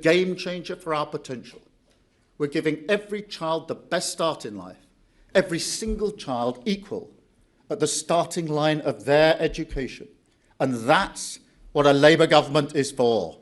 game changer for our potential. We're giving every child the best start in life, every single child equal at the starting line of their education. And that's what a Labour government is for.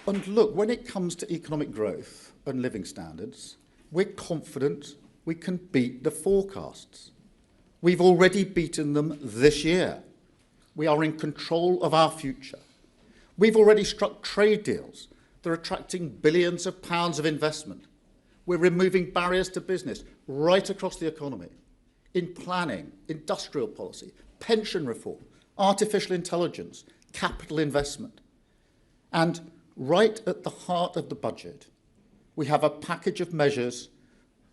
And look, when it comes to economic growth and living standards, we're confident we can beat the forecasts. We've already beaten them this year. We are in control of our future. We've already struck trade deals that are attracting billions of pounds of investment. We're removing barriers to business right across the economy, in planning, industrial policy, pension reform, artificial intelligence, capital investment. And right at the heart of the budget, we have a package of measures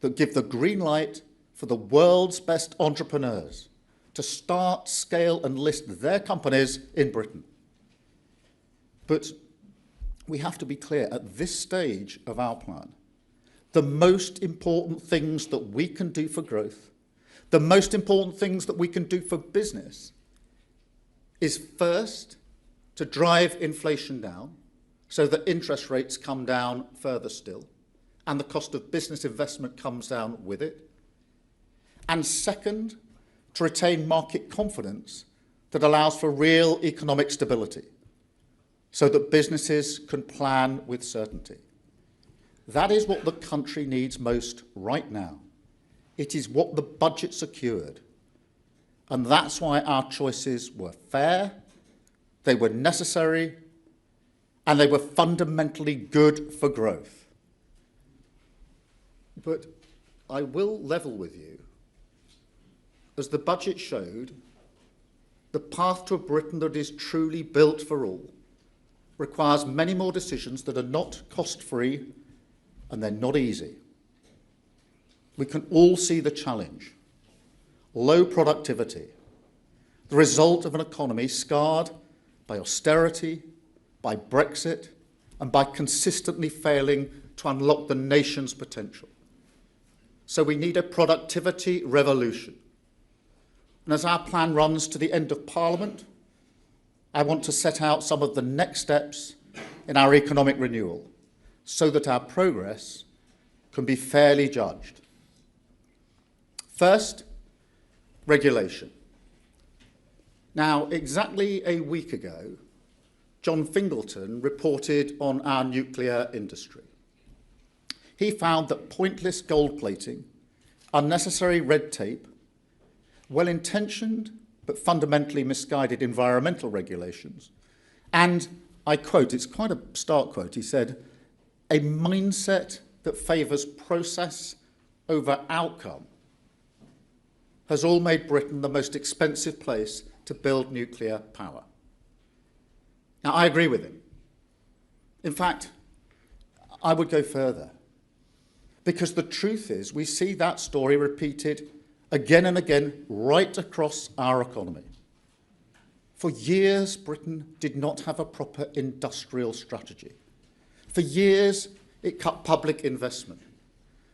that give the green light for the world's best entrepreneurs to start, scale and list their companies in Britain. But we have to be clear, at this stage of our plan, the most important things that we can do for growth, the most important things that we can do for business is first to drive inflation down so that interest rates come down further still and the cost of business investment comes down with it. And second, to retain market confidence that allows for real economic stability so that businesses can plan with certainty. That is what the country needs most right now. It is what the budget secured. And that's why our choices were fair, they were necessary, and they were fundamentally good for growth. But I will level with you. As the budget showed, the path to a Britain that is truly built for all requires many more decisions that are not cost-free and they're not easy. We can all see the challenge. Low productivity, the result of an economy scarred by austerity, by Brexit, and by consistently failing to unlock the nation's potential. So we need a productivity revolution. And as our plan runs to the end of Parliament, I want to set out some of the next steps in our economic renewal so that our progress can be fairly judged. First, regulation. Now, exactly a week ago, John Fingleton reported on our nuclear industry. He found that pointless gold plating, unnecessary red tape, well-intentioned but fundamentally misguided environmental regulations, and, I quote, it's quite a stark quote, he said, a mindset that favours process over outcome has all made Britain the most expensive place to build nuclear power. Now, I agree with him. In fact, I would go further, because the truth is we see that story repeated again and again right across our economy. For years, Britain did not have a proper industrial strategy. For years, it cut public investment.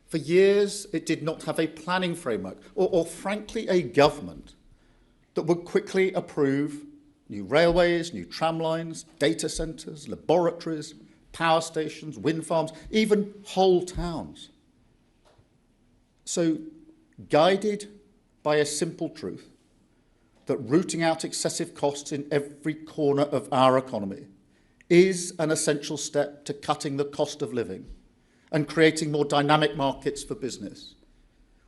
For years, it did not have a planning framework or frankly, a government that would quickly approve new railways, new tram lines, data centres, laboratories, power stations, wind farms, even whole towns. So, guided by a simple truth that rooting out excessive costs in every corner of our economy is an essential step to cutting the cost of living and creating more dynamic markets for business,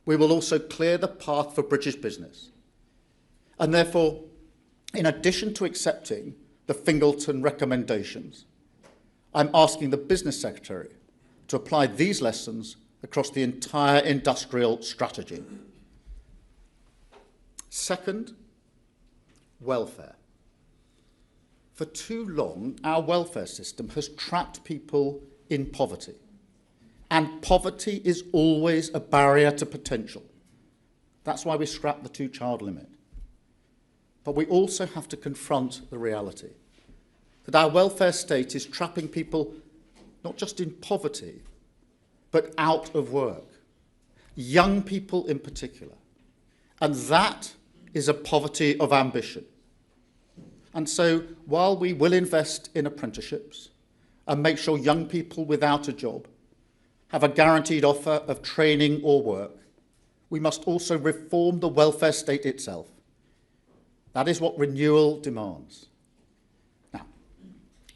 we will also clear the path for British business. And therefore, in addition to accepting the Fingleton recommendations, I'm asking the Business Secretary to apply these lessons across the entire industrial strategy. Second, welfare. For too long, our welfare system has trapped people in poverty. And poverty is always a barrier to potential. That's why we scrapped the two-child limit. But we also have to confront the reality that our welfare state is trapping people not just in poverty, but out of work. young people in particular. And that is a poverty of ambition. And so while we will invest in apprenticeships and make sure young people without a job have a guaranteed offer of training or work, we must also reform the welfare state itself. That is what renewal demands. Now,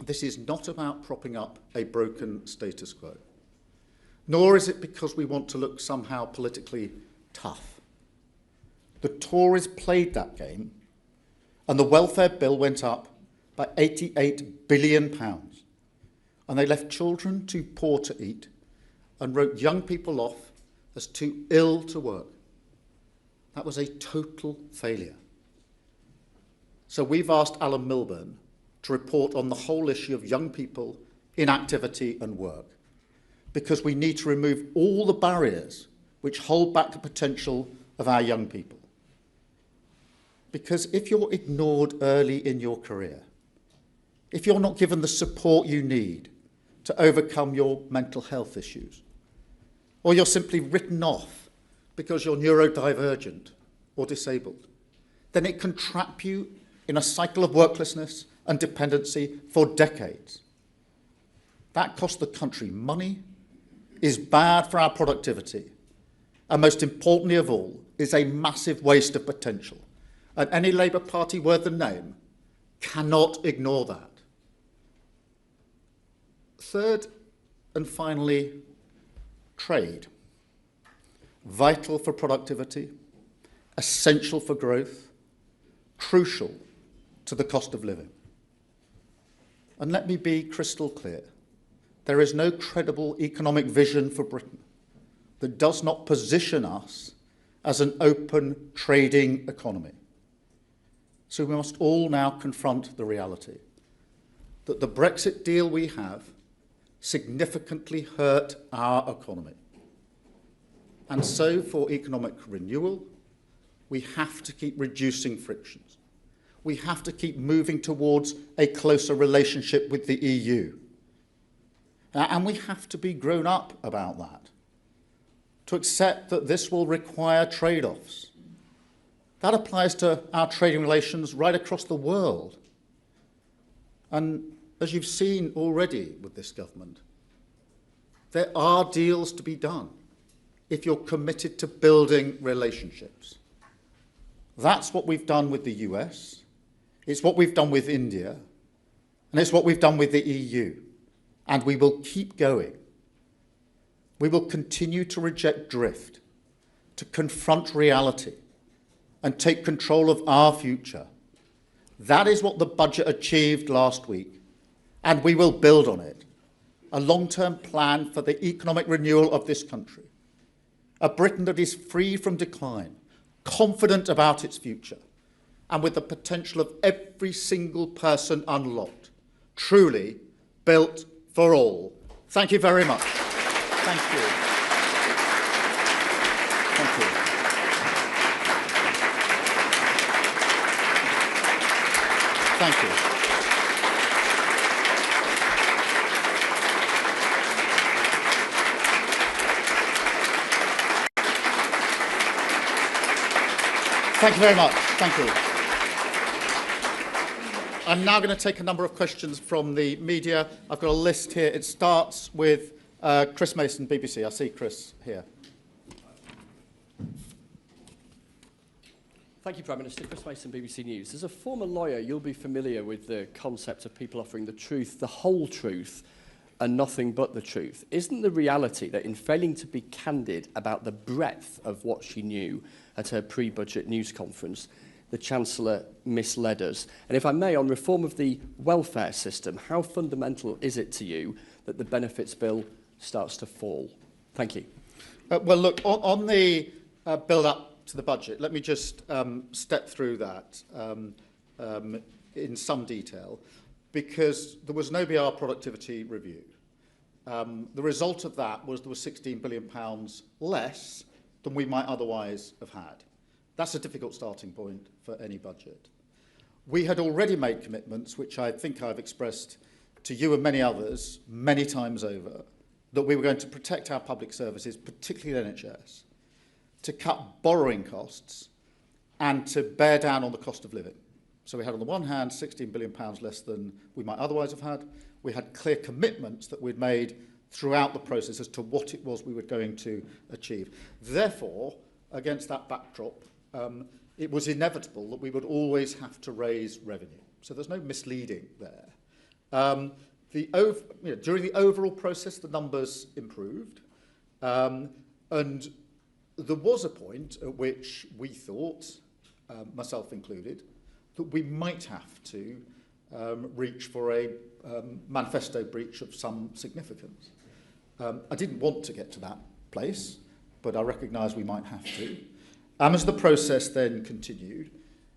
this is not about propping up a broken status quo, nor is it because we want to look somehow politically tough. The Tories played that game, and the welfare bill went up by £88 billion, and they left children too poor to eat and wrote young people off as too ill to work. That was a total failure. So we've asked Alan Milburn to report on the whole issue of young people, inactivity and work, because we need to remove all the barriers which hold back the potential of our young people. Because if you're ignored early in your career, if you're not given the support you need to overcome your mental health issues, or you're simply written off because you're neurodivergent or disabled, then it can trap you in a cycle of worklessness and dependency for decades. That costs the country money, is bad for our productivity, and most importantly of all, is a massive waste of potential. And any Labour Party worth the name cannot ignore that. Third and finally, trade. Vital for productivity, essential for growth, crucial to the cost of living. And let me be crystal clear. There is no credible economic vision for Britain that does not position us as an open trading economy. So we must all now confront the reality that the Brexit deal we have significantly hurt our economy. And so for economic renewal, we have to keep reducing frictions. We have to keep moving towards a closer relationship with the EU. And we have to be grown up about that, to accept that this will require trade-offs. That applies to our trading relations right across the world. And as you've seen already with this government, there are deals to be done if you're committed to building relationships. That's what we've done with the US, it's what we've done with India, and it's what we've done with the EU. And we will keep going. We will continue to reject drift, to confront reality, and take control of our future. That is what the budget achieved last week, and we will build on it. A long-term plan for the economic renewal of this country. A Britain that is free from decline, confident about its future, and with the potential of every single person unlocked. Truly built for all. Thank you very much. Thank you. Thank you. Thank you. Thank you very much. Thank you. I'm now going to take a number of questions from the media. I've got a list here. It starts with Chris Mason, BBC. I see Chris here. Thank you, Prime Minister. Chris Mason, BBC News. As a former lawyer, you'll be familiar with the concept of people offering the truth, the whole truth, and nothing but the truth. Isn't the reality that in failing to be candid about the breadth of what she knew at her pre-budget news conference, the Chancellor misled us? And if I may, on reform of the welfare system, how fundamental is it to you that the benefits bill starts to fall? Thank you. Well, look, on the build-up to the budget, let me just step through that in some detail, because there was no BR productivity review. The result of that was there was £16 billion less than we might otherwise have had. That's a difficult starting point for any budget. We had already made commitments, which I think I've expressed to you and many others many times over, that we were going to protect our public services, particularly the NHS, to cut borrowing costs and to bear down on the cost of living. So we had, on the one hand, £16 billion less than we might otherwise have had. We had clear commitments that we'd made throughout the process as to what it was we were going to achieve. Therefore, against that backdrop, it was inevitable that we would always have to raise revenue. So there's no misleading there. During the overall process, the numbers improved. And there was a point at which we thought, myself included, that we might have to reach for a manifesto breach of some significance. I didn't want to get to that place, but I recognised we might have to. As the process then continued,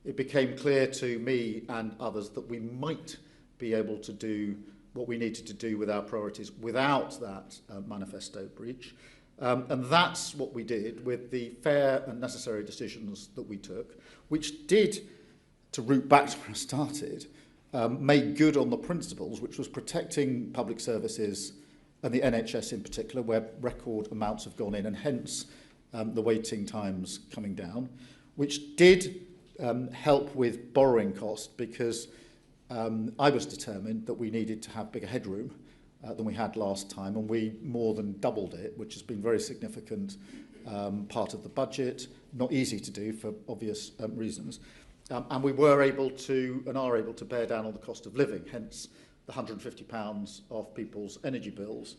it became clear to me and others that we might be able to do what we needed to do with our priorities without that manifesto breach. And that's what we did with the fair and necessary decisions that we took, which did, to root back to where I started, made good on the principles, which was protecting public services and the NHS in particular, where record amounts have gone in, and hence the waiting times coming down, which did help with borrowing costs, because I was determined that we needed to have bigger headroom than we had last time, and we more than doubled it, which has been very significant part of the budget, not easy to do for obvious reasons. And we were able to, and are able to, bear down on the cost of living, hence the £150 off people's energy bills,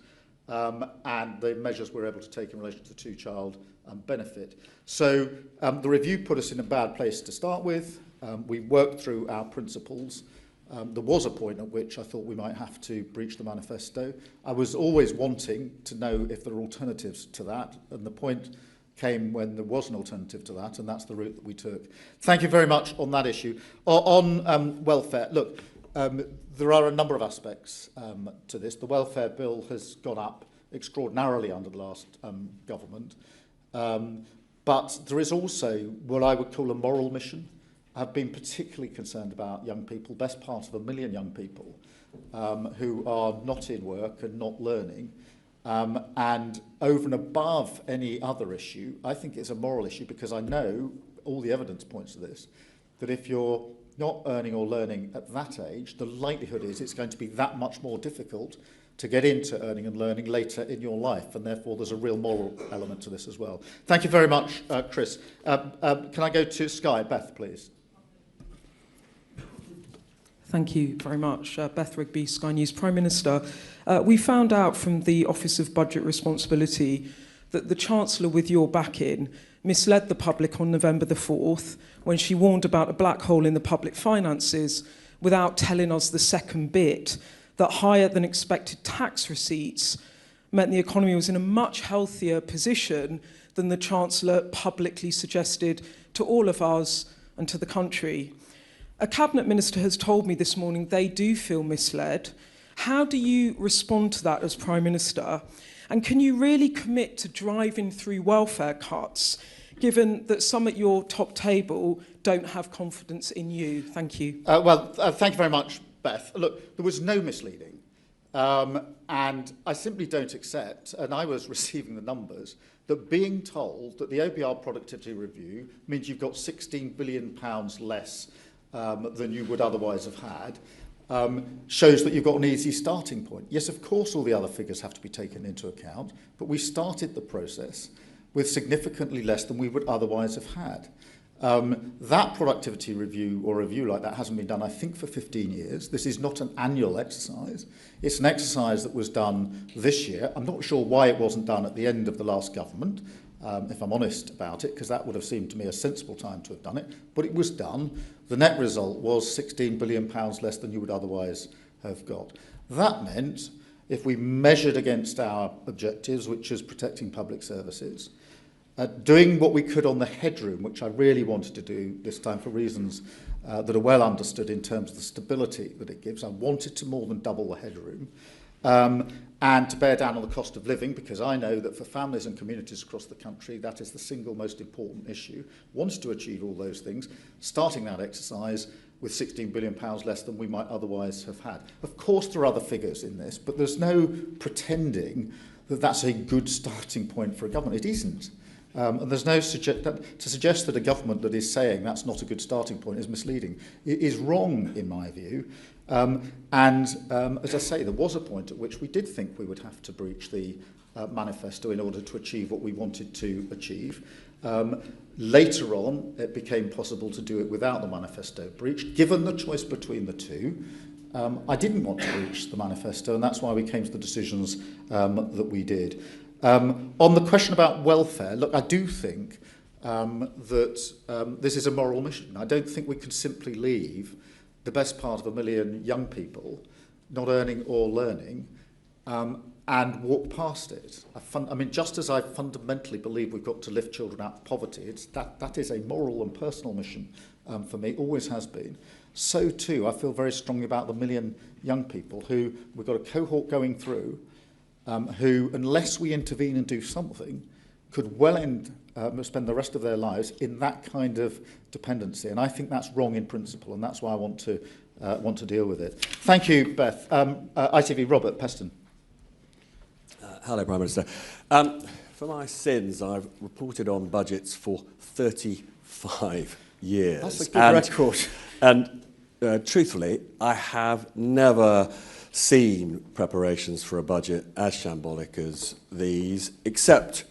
and the measures we're able to take in relation to the two-child benefit. So the review put us in a bad place to start with. We worked through our principles. There was a point at which I thought we might have to breach the manifesto. I was always wanting to know if there are alternatives to that, and the point came when there was an alternative to that, and that's the route that we took. Thank you very much on that issue. On welfare, look, there are a number of aspects to this. The welfare bill has gone up extraordinarily under the last government, but there is also what I would call a moral mission. I've been particularly concerned about young people, best part of 1 million young people who are not in work and not learning. And over and above any other issue, I think it's a moral issue, because I know all the evidence points to this, that if you're not earning or learning at that age, the likelihood is it's going to be that much more difficult to get into earning and learning later in your life, and therefore there's a real moral element to this as well. Thank you very much, Chris. Can I go to Sky? Beth, please. Thank you very much. Beth Rigby, Sky News. Prime Minister, we found out from the Office of Budget Responsibility that the Chancellor, with your backing, misled the public on November the 4th when she warned about a black hole in the public finances without telling us the second bit, that higher than expected tax receipts meant the economy was in a much healthier position than the Chancellor publicly suggested to all of us and to the country. A Cabinet Minister has told me this morning they do feel misled. How do you respond to that as Prime Minister? And can you really commit to driving through welfare cuts, given that some at your top table don't have confidence in you? Thank you. Thank you very much, Beth. Look, there was no misleading. And I simply don't accept, and I was receiving the numbers, that being told that the OBR productivity review means you've got £16 billion less than you would otherwise have had, shows that you've got an easy starting point. Yes, of course, all the other figures have to be taken into account, but we started the process with significantly less than we would otherwise have had. That productivity review, or review like that, hasn't been done, I think, for 15 years. This is not an annual exercise. It's an exercise that was done this year. I'm not sure why it wasn't done at the end of the last government, if I'm honest about it, because that would have seemed to me a sensible time to have done it. But it was done. The net result was £16 billion less than you would otherwise have got. That meant, if we measured against our objectives, which is protecting public services, doing what we could on the headroom, which I really wanted to do this time for reasons that are well understood in terms of the stability that it gives. I wanted to more than double the headroom, and to bear down on the cost of living, because I know that for families and communities across the country, that is the single most important issue. Wanted to achieve all those things, starting that exercise with £16 billion less than we might otherwise have had. Of course, there are other figures in this, but there's no pretending that that's a good starting point for a government. It isn't. And there's no to suggest that a government that is saying that's not a good starting point is misleading. It is wrong, in my view. As I say, there was a point at which we did think we would have to breach the manifesto in order to achieve what we wanted to achieve. Later on, it became possible to do it without the manifesto breach. Given the choice between the two, I didn't want to breach the manifesto, and that's why we came to the decisions that we did. On the question about welfare, look, I do think that this is a moral mission. I don't think we can simply leave the best part of 1 million young people not earning or learning and walk past it. I mean, just as I fundamentally believe we've got to lift children out of poverty, that is a moral and personal mission for me, always has been. So too, I feel very strongly about the 1 million young people who we've got a cohort going through who, unless we intervene and do something, could well spend the rest of their lives in that kind of dependency. And I think that's wrong in principle, and that's why I want to deal with it. Thank you, Beth. ITV, Robert Peston. Hello, Prime Minister. For my sins, I've reported on budgets for 35 years. That's a good record. And truthfully, I have never seen preparations for a budget as shambolic as these, except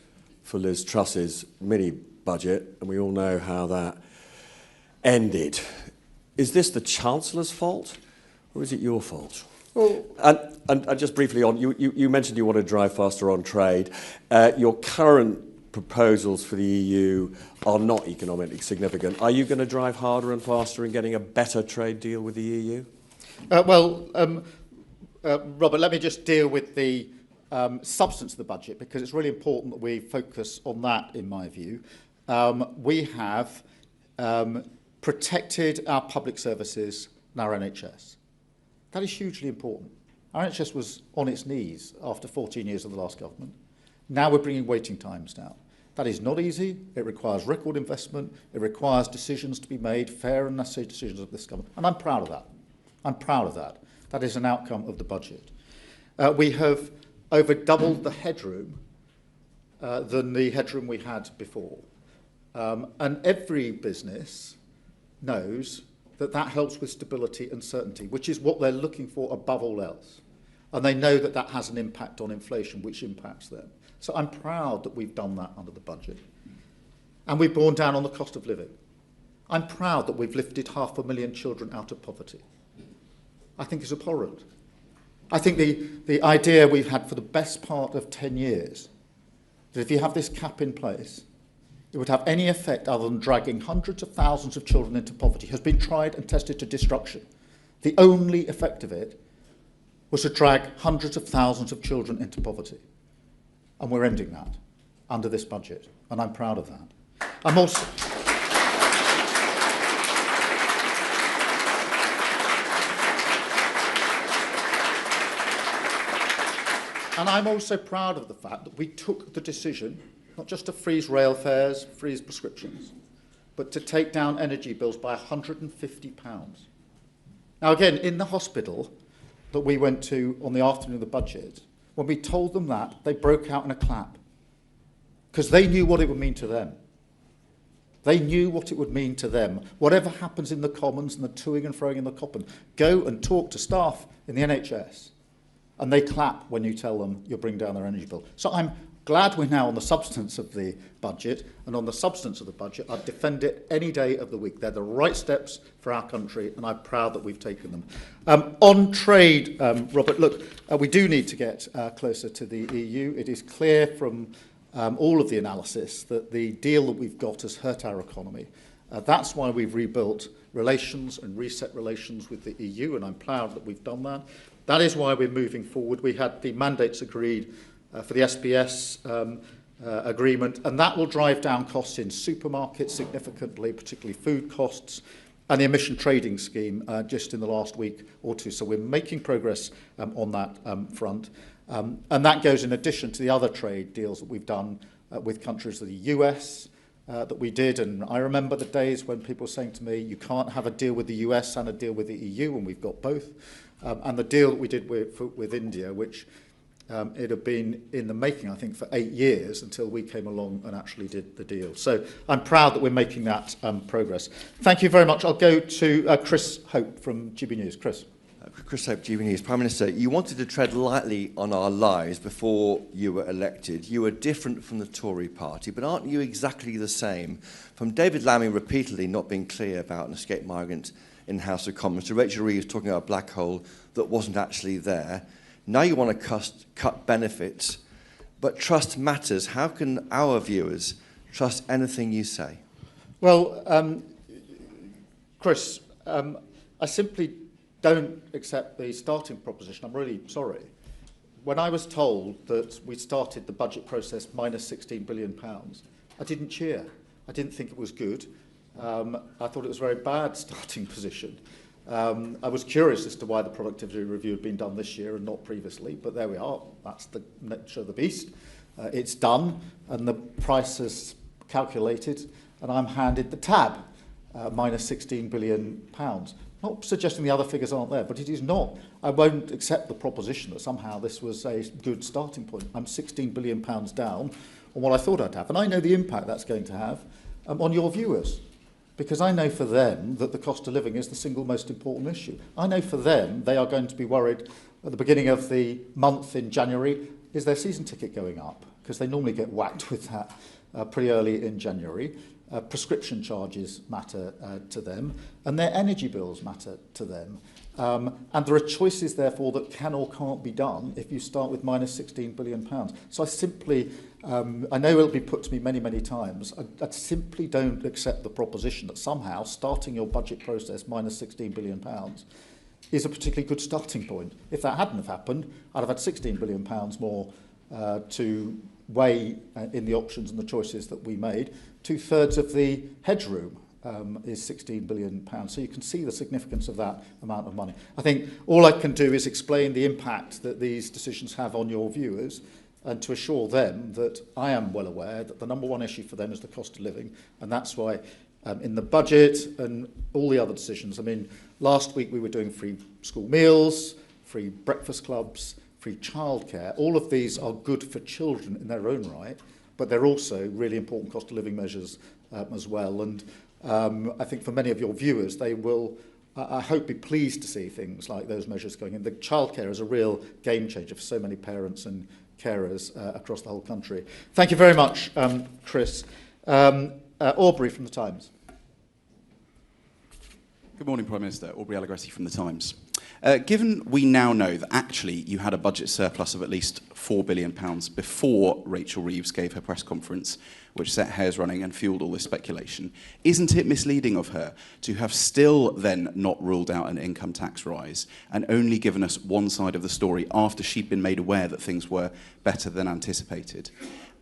for Liz Truss's mini-budget, and we all know how that ended. Is this the Chancellor's fault, or is it your fault? Well, and just briefly on, you mentioned you want to drive faster on trade. Your current proposals for the EU are not economically significant. Are you going to drive harder and faster in getting a better trade deal with the EU? Robert, let me just deal with the substance of the budget, because it's really important that we focus on that, in my view. We have protected our public services and our NHS. That is hugely important. Our NHS was on its knees after 14 years of the last government. Now we're bringing waiting times down. That is not easy. It requires record investment. It requires decisions to be made, fair and necessary decisions of this government. And I'm proud of that. I'm proud of that. That is an outcome of the budget. We have over doubled the headroom than the headroom we had before. And every business knows that that helps with stability and certainty, which is what they're looking for above all else. And they know that that has an impact on inflation, which impacts them. So I'm proud that we've done that under the budget. And we've borne down on the cost of living. I'm proud that we've lifted 500,000 children out of poverty. I think is abhorrent. I think the idea we've had for the best part of 10 years, that if you have this cap in place, it would have any effect other than dragging hundreds of thousands of children into poverty, has been tried and tested to destruction. The only effect of it was to drag hundreds of thousands of children into poverty. And we're ending that under this budget, and I'm proud of that. I'm also... And I'm also proud of the fact that we took the decision not just to freeze rail fares, freeze prescriptions, but to take down energy bills by £150. Now, again, in the hospital that we went to on the afternoon of the budget, when we told them that, they broke out in a clap, because they knew what it would mean to them. They knew what it would mean to them. Whatever happens in the Commons and the toing and froing in the Common, go and talk to staff in the NHS, and they clap when you tell them you'll bring down their energy bill. So I'm glad we're now on the substance of the budget, and on the substance of the budget, I'd defend it any day of the week. They're the right steps for our country, and I'm proud that we've taken them. On trade, Robert, look, we do need to get closer to the EU. It is clear from all of the analysis that the deal that we've got has hurt our economy. That's why we've rebuilt relations and reset relations with the EU, and I'm proud that we've done that. That is why we're moving forward. We had the mandates agreed for the SPS agreement, and that will drive down costs in supermarkets significantly, particularly food costs, and the emission trading scheme just in the last week or two. So we're making progress on that front. And that goes in addition to the other trade deals that we've done with countries of the US that we did. And I remember the days when people were saying to me, you can't have a deal with the US and a deal with the EU, and we've got both. And the deal that we did with India, which It had been in the making, I think, for 8 years until we came along and actually did the deal. So I'm proud that we're making that progress. Thank you very much. I'll go to Chris Hope from GB News. Chris. Chris Hope, GB News. Prime Minister, you wanted to tread lightly on our lives before you were elected. You were different from the Tory party, but aren't you exactly the same? From David Lammy repeatedly not being clear about an escaped migrant in the House of Commons to Rachel Reeves talking about a black hole that wasn't actually there. Now you want to cut benefits, but trust matters. How can our viewers trust anything you say? Well, Chris, I simply don't accept the starting proposition. I'm really sorry. When I was told that we started the budget process minus £16 billion, I didn't cheer. I didn't think it was good. I thought it was a very bad starting position. I was curious as to why the productivity review had been done this year and not previously, but there we are. That's the nature of the beast. It's done, and the price is calculated, and I'm handed the tab, minus £16 billion. Not suggesting the other figures aren't there, but it is not. I won't accept the proposition that somehow this was a good starting point. I'm £16 billion down on what I thought I'd have, and I know the impact that's going to have on your viewers. Because I know for them that the cost of living is the single most important issue. I know for them they are going to be worried at the beginning of the month in January, is their season ticket going up? Because they normally get whacked with that pretty early in January. Prescription charges matter to them, and their energy bills matter to them. And there are choices, therefore, that can or can't be done if you start with minus £16 billion. So I simply, I know it'll be put to me many, many times, I simply don't accept the proposition that somehow starting your budget process minus £16 billion is a particularly good starting point. If that hadn't have happened, I'd have had £16 billion more to weigh in the options and the choices that we made. 2/3 of the headroom is £16 billion. So you can see the significance of that amount of money. I think all I can do is explain the impact that these decisions have on your viewers and to assure them that I am well aware that the number one issue for them is the cost of living. And that's why in the budget and all the other decisions, I mean, last week we were doing free school meals, free breakfast clubs, free childcare. All of these are good for children in their own right, but they're also really important cost of living measures as well. And I think for many of your viewers, they will, I hope, be pleased to see things like those measures going in. The childcare is a real game changer for so many parents and carers across the whole country. Thank you very much, Chris. Aubrey from The Times. Good morning, Prime Minister. Aubrey Allegretti from The Times. Given we now know that actually you had a budget surplus of at least £4 billion before Rachel Reeves gave her press conference, which set hairs running and fueled all this speculation, isn't it misleading of her to have still then not ruled out an income tax rise and only given us one side of the story after she'd been made aware that things were better than anticipated?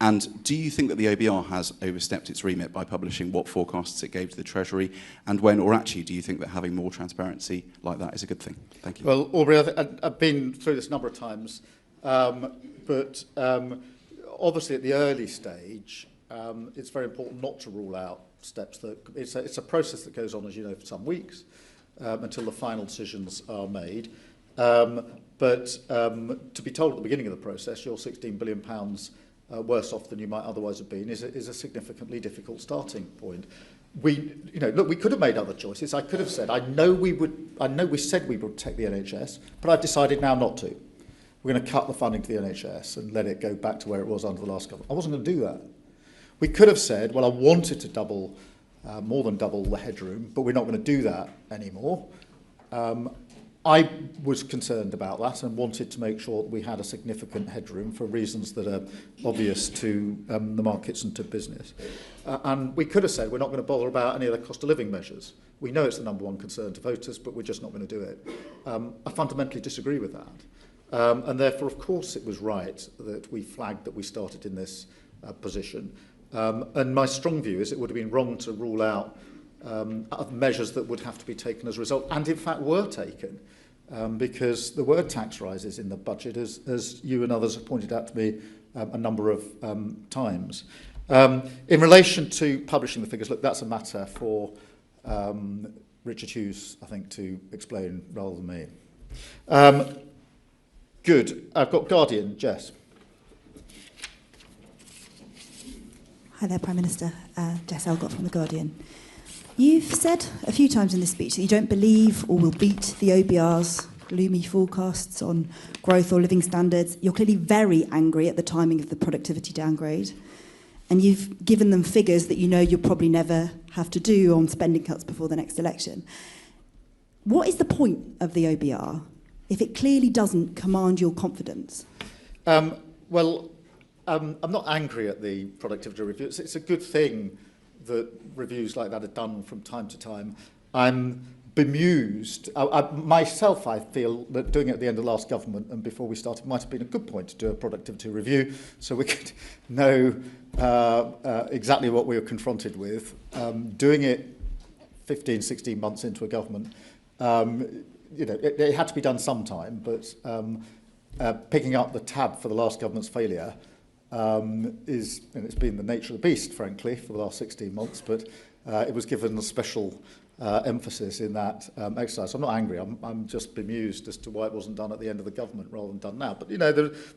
And do you think that the OBR has overstepped its remit by publishing what forecasts it gave to the Treasury? And when, or actually, do you think that having more transparency like that is a good thing? Thank you. Well, Aubrey, I've been through this a number of times, but obviously at the early stage, it's very important not to rule out steps. It's a process that goes on, as you know, for some weeks until the final decisions are made. But to be told at the beginning of the process, you're £16 billion worse off than you might otherwise have been is a significantly difficult starting point. We could have made other choices. I could have said, I know we said we would protect the NHS, but I've decided now not to. We're going to cut the funding to the NHS and let it go back to where it was under the last government. I wasn't going to do that. We could have said, well, I wanted to double, more than double the headroom, but we're not going to do that anymore. I was concerned about that and wanted to make sure that we had a significant headroom for reasons that are obvious to the markets and to business. And we could have said we're not going to bother about any of the cost of living measures. We know it's the number one concern to voters, but we're just not going to do it. I fundamentally disagree with that. And therefore, of course, it was right that we flagged that we started in this position. And my strong view is it would have been wrong to rule out measures that would have to be taken as a result, and in fact were taken, because there were tax rises in the budget, as you and others have pointed out to me a number of times. In relation to publishing the figures, look, that's a matter for Richard Hughes, I think, to explain rather than me. Good. I've got Guardian, Jess. Hi there, Prime Minister. Jess Elgott from The Guardian. You've said a few times in this speech that you don't believe or will beat the OBR's gloomy forecasts on growth or living standards. You're clearly very angry at the timing of the productivity downgrade. And you've given them figures that you know you'll probably never have to do on spending cuts before the next election. What is the point of the OBR if it clearly doesn't command your confidence? I'm not angry at the productivity review. It's a good thing that reviews like that are done from time to time. I'm bemused. Myself, I feel that doing it at the end of the last government and before we started might have been a good point to do a productivity review so we could know exactly what we were confronted with. Doing it 15, 16 months into a government, it had to be done sometime, but picking up the tab for the last government's failure and it's been the nature of the beast, frankly, for the last 16 months, but it was given a special emphasis in that exercise. I'm not angry. I'm just bemused as to why it wasn't done at the end of the government rather than done now. But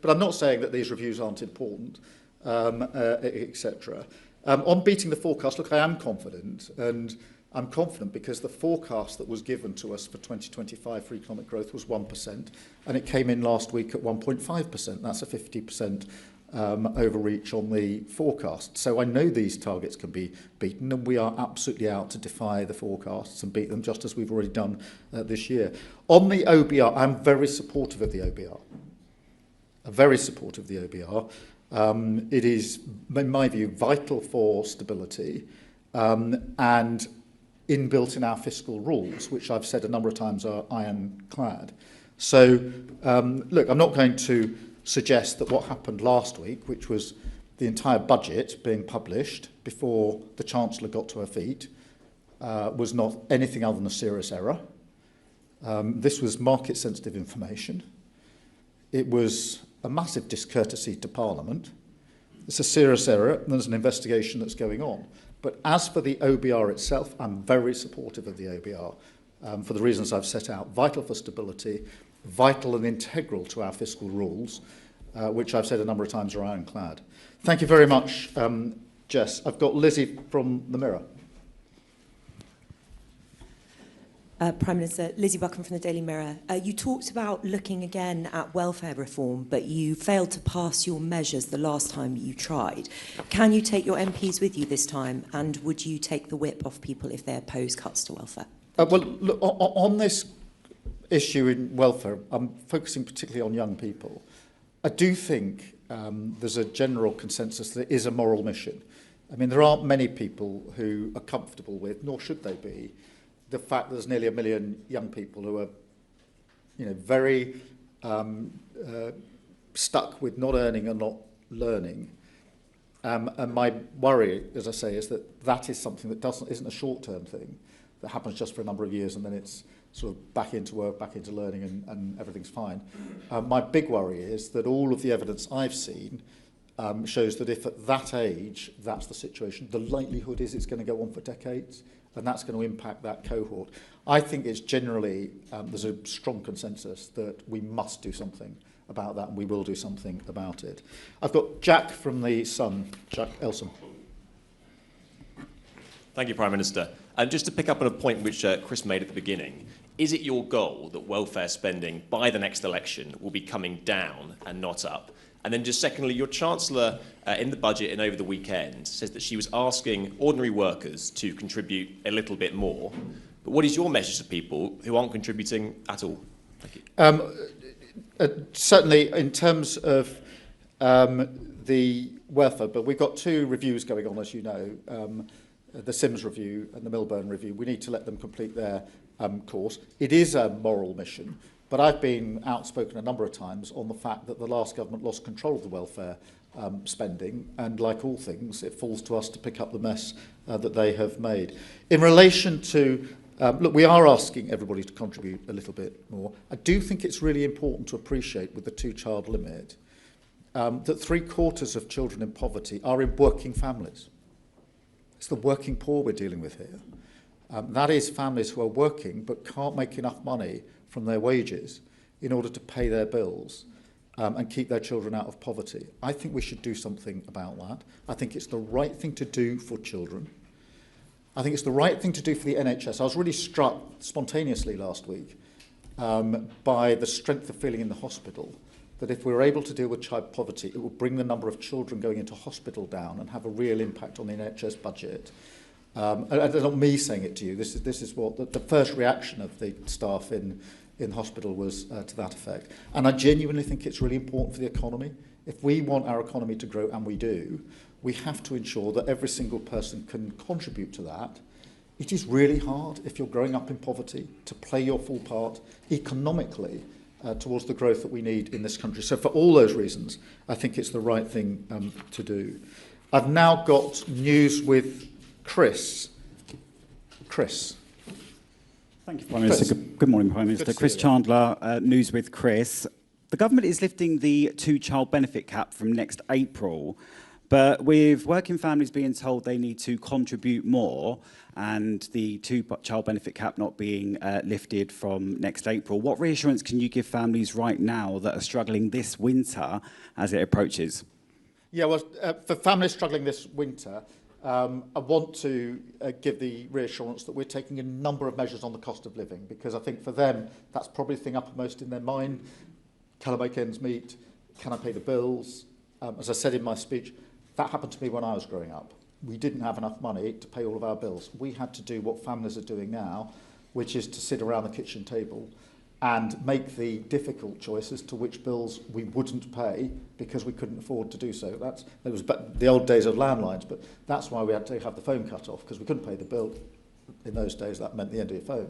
but I'm not saying that these reviews aren't important, etc. On beating the forecast, look, I am confident, and I'm confident because the forecast that was given to us for 2025 for economic growth was 1%, and it came in last week at 1.5%. That's a 50% overreach on the forecast. So I know these targets can be beaten, and we are absolutely out to defy the forecasts and beat them, just as we've already done this year. On the OBR, I'm very supportive of the OBR. I'm very supportive of the OBR. It is, in my view, vital for stability and inbuilt in our fiscal rules, which I've said a number of times are ironclad. So, look, I'm not going to suggest that what happened last week, which was the entire budget being published before the Chancellor got to her feet, was not anything other than a serious error. This was market-sensitive information. It was a massive discourtesy to Parliament. It's a serious error, and there's an investigation that's going on. But as for the OBR itself, I'm very supportive of the OBR for the reasons I've set out. Vital for stability, vital and integral to our fiscal rules, which I've said a number of times are ironclad. Thank you very much, Jess. I've got Lizzie from The Mirror. Prime Minister, Lizzie Buckham from the Daily Mirror. You talked about looking again at welfare reform, but you failed to pass your measures the last time you tried. Can you take your MPs with you this time, and would you take the whip off people if they oppose cuts to welfare? Well, look, on this issue in welfare, I'm focusing particularly on young people. I do think there's a general consensus that it is a moral mission. I mean, there aren't many people who are comfortable with, nor should they be, the fact that there's nearly 1 million young people who are, very stuck with not earning and not learning. And my worry, as I say, is that is something that isn't a short-term thing that happens just for a number of years and then it's sort of back into work, back into learning, and everything's fine. My big worry is that all of the evidence I've seen shows that if at that age that's the situation, the likelihood is it's going to go on for decades, and that's going to impact that cohort. I think it's generally, there's a strong consensus that we must do something about that, and we will do something about it. I've got Jack from The Sun, Jack Elson. Thank you, Prime Minister. And just to pick up on a point which Chris made at the beginning, is it your goal that welfare spending by the next election will be coming down and not up? And then just secondly, your Chancellor in the budget and over the weekend says that she was asking ordinary workers to contribute a little bit more. But what is your message to people who aren't contributing at all? Thank you. Certainly in terms of the welfare, but we've got 2 reviews going on, as you know, the Sims review and the Milburn review. We need to let them complete their course. It is a moral mission. But I've been outspoken a number of times on the fact that the last government lost control of the welfare spending, and like all things, it falls to us to pick up the mess that they have made. In relation to, look, we are asking everybody to contribute a little bit more. I do think it's really important to appreciate with the 2-child limit that 3/4 of children in poverty are in working families. It's the working poor we're dealing with here. That is families who are working but can't make enough money from their wages in order to pay their bills. and keep their children out of poverty. I think we should do something about that. I think it's the right thing to do for children. I think it's the right thing to do for the NHS. I was really struck spontaneously last week by the strength of feeling in the hospital, that if we were able to deal with child poverty, it would bring the number of children going into hospital down and have a real impact on the NHS budget. And it's not me saying it to you. This is what the first reaction of the staff in hospital was to that effect. And I genuinely think it's really important for the economy. If we want our economy to grow, and we do, we have to ensure that every single person can contribute to that. It is really hard, if you're growing up in poverty, to play your full part economically towards the growth that we need in this country. So for all those reasons, I think it's the right thing to do. I've now got news with Chris. Chris. Thank you, Prime Minister. Good morning, Prime Minister. Chris Chandler, News with Chris. The government is lifting the two-child benefit cap from next April, but with working families being told they need to contribute more and the two-child benefit cap not being lifted from next April, what reassurance can you give families right now that are struggling this winter as it approaches? Yeah, well, for families struggling this winter, I want to give the reassurance that we're taking a number of measures on the cost of living, because I think for them, that's probably the thing uppermost in their mind. Can I make ends meet? Can I pay the bills? As I said in my speech, that happened to me when I was growing up. We didn't have enough money to pay all of our bills. We had to do what families are doing now, which is to sit around the kitchen table and make the difficult choices to which bills we wouldn't pay because we couldn't afford to do so. It was the old days of landlines, but that's why we had to have the phone cut off, because we couldn't pay the bill. In those days, that meant the end of your phone.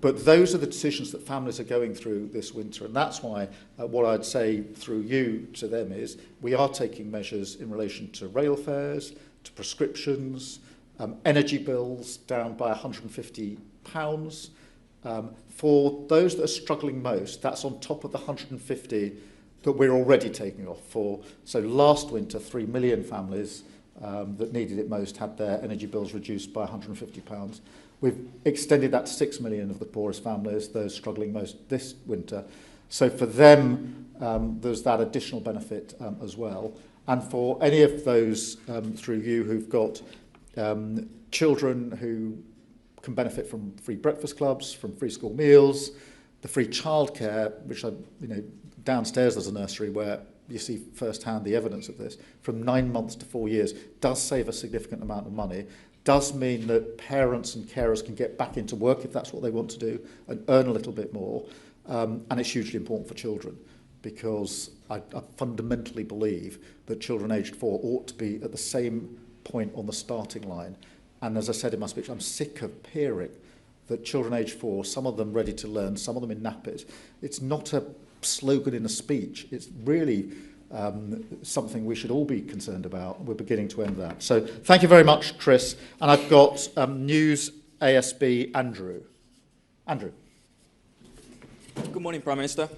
But those are the decisions that families are going through this winter, and that's why what I'd say through you to them is we are taking measures in relation to rail fares, to prescriptions, energy bills down by £150. For those that are struggling most, that's on top of the 150 that we're already taking off for. So last winter, 3 million families that needed it most had their energy bills reduced by £150. We've extended that to 6 million of the poorest families, those struggling most this winter. So for them, there's that additional benefit as well. And for any of those through you who've got children who can benefit from free breakfast clubs, from free school meals, the free childcare, which downstairs there's a nursery where you see firsthand the evidence of this, from 9 months to 4 years, does save a significant amount of money, does mean that parents and carers can get back into work if that's what they want to do and earn a little bit more. And it's hugely important for children, because I fundamentally believe that children aged 4 ought to be at the same point on the starting line. And as I said in my speech, I'm sick of hearing that children aged 4, some of them ready to learn, some of them in nappies. It's not a slogan in a speech. It's really something we should all be concerned about. We're beginning to end that. So thank you very much, Chris. And I've got News ASB Andrew. Andrew. Good morning, Prime Minister.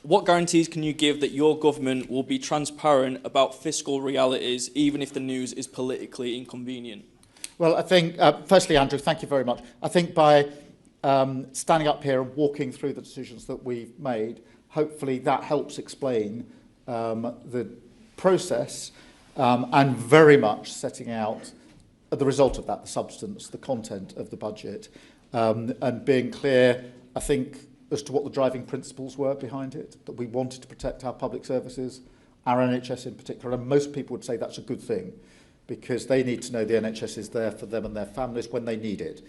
What guarantees can you give that your government will be transparent about fiscal realities, even if the news is politically inconvenient? Well, I think, firstly, Andrew, thank you very much. I think by standing up here and walking through the decisions that we've made, hopefully that helps explain the process and very much setting out the result of that, the substance, the content of the budget, and being clear, I think, as to what the driving principles were behind it, that we wanted to protect our public services, our NHS in particular, and most people would say that's a good thing, because they need to know the NHS is there for them and their families when they need it.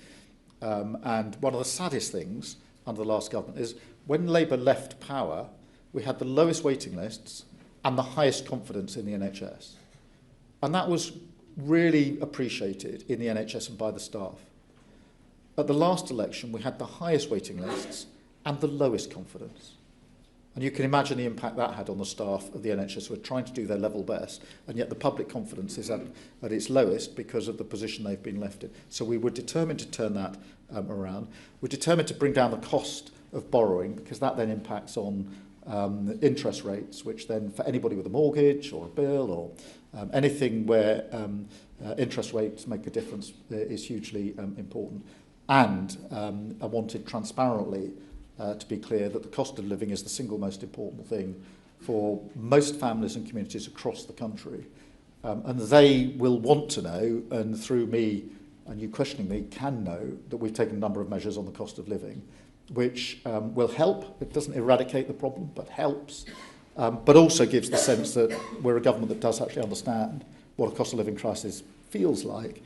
And one of the saddest things under the last government is when Labour left power, we had the lowest waiting lists and the highest confidence in the NHS. And that was really appreciated in the NHS and by the staff. At the last election, we had the highest waiting lists and the lowest confidence. And you can imagine the impact that had on the staff of the NHS who are trying to do their level best, and yet the public confidence is at its lowest because of the position they've been left in. So we were determined to turn that around. We're determined to bring down the cost of borrowing, because that then impacts on interest rates, which then for anybody with a mortgage or a bill or anything where interest rates make a difference is hugely important. And I wanted transparently to be clear that the cost of living is the single most important thing for most families and communities across the country. And they will want to know, and through me and you questioning me, can know that we've taken a number of measures on the cost of living, which will help. It doesn't eradicate the problem, but helps, but also gives the sense that we're a government that does actually understand what a cost of living crisis feels like,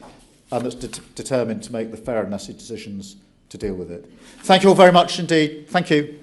and that's determined to make the fair and necessary decisions to deal with it. Thank you all very much indeed. Thank you.